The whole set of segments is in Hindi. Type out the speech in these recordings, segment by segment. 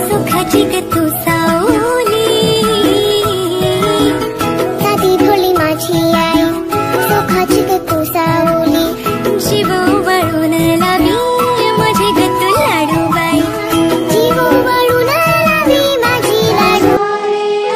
सुखाची ग तू सावली, साधी भोळी माझी आई, सुखाची ग तू सावली, जीव वळून लावी माझी ग तू लाडूबाई, जीव वळून लावी माझी लाडू।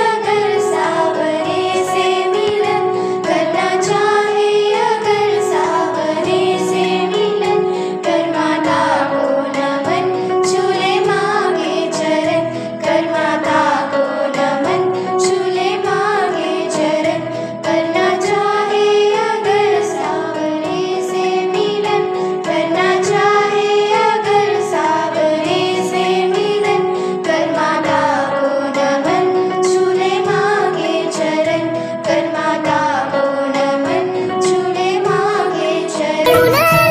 अगर सावरे से मिलन करना चाहे, अगर सावरे से मिलन कर माता को नमन, झूले मांगे चरण कर माता को नमन, झूले मांगे चरण करना चाहे, अगर सावरे से मिलन करना चाहे, अगर सावरे से मिलन कर माता को नमन, झूले मांगे चरण कर माता को नमन, झूले मांगे चरण।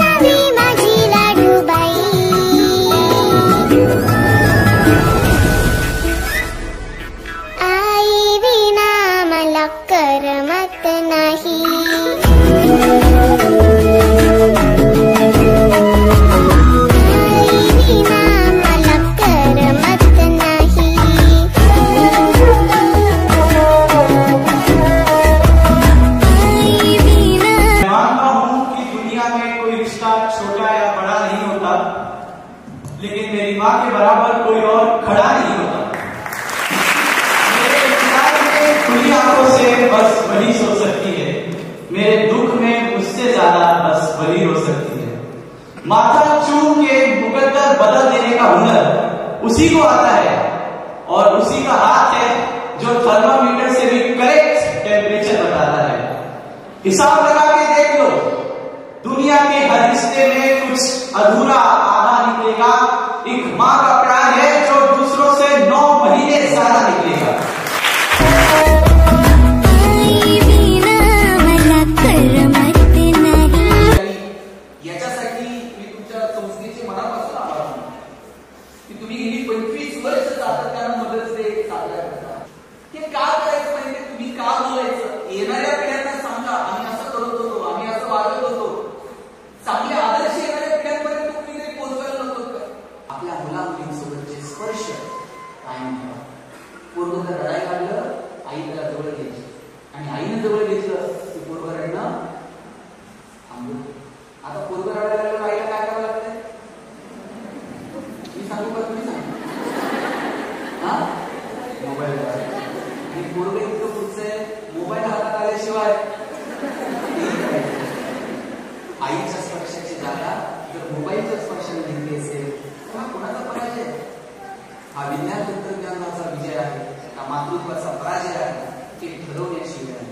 लावी माझी लाडूबाई, आई विना मला करमत नाही, आई विना मला करमत नाही, आई विना। मैं मानता हूँ कि दुनिया में कोई रिश्ता छोटा या बड़ा नहीं होता, लेकिन मेरी माँ के बराबर कोई और खड़ा नहीं होता। मेरे इंतजार में खुली आंखों से बस वही सो सकती है, मेरे दुख में मुझसे ज्यादा बस वही रो सकती है। माथा चूम के मुकद्दर बदल देने का हुनर उसी को आता है, और उसी का हाथ है जो थर्मामीटर से भी करेक्ट टेम्परेचर बताता है। हिसाब लगा के देख लो, दुनिया के हर रिश्ते में कुछ अधूरा आधा निकलेगा। एक माँ का प्यार है जो दूसरों से 9 महीने ज्यादा निकलेगा। आई विना मला करमत नाही। याच्यासाठी मी तुमच्या संस्थेचे मनापासून आभार मानतो की तुम्ही गेली 25 वर्ष सातत्यानं मदत डे साजरा करता। हे का करायचं म्हणजे तुम्ही का बोलायचं, येणाऱ्या पिढ्यांना सांगा आम्ही असं करत होतो, आम्ही असं वागत होतो, चांगले आदर्श येणाऱ्या पिढ्यांपर्यंत तुम्ही ते पोहोचवायला नको का? आपल्या मुलामुलींसोबतचे स्पर्श कायम ठेवा। पूर्व जर रडायला लागलं, आई त्याला जवळ घ्यायची, आणि आईने जवळ घेतलं की पूर्व रडणं थांबलं। आता पूर्व रडायला लागलं, आईला काय करावं लागतंय मी सांगू का, तुम्ही सांगा? हा, मोबाईल पूर्व इतकं पुढचंय, मोबाईल हातात आल्याशिवाय आईच्या स्पर्शाची जागा जर मोबाईलच्या स्पर्शाने घेतली असेल तर हा कोणाचा पराजय? हा विज्ञान तंत्रज्ञानाचा विजय आहे का मातृत्वाचा पराजय आहे? हे ठरवण्याची वेळ आहे।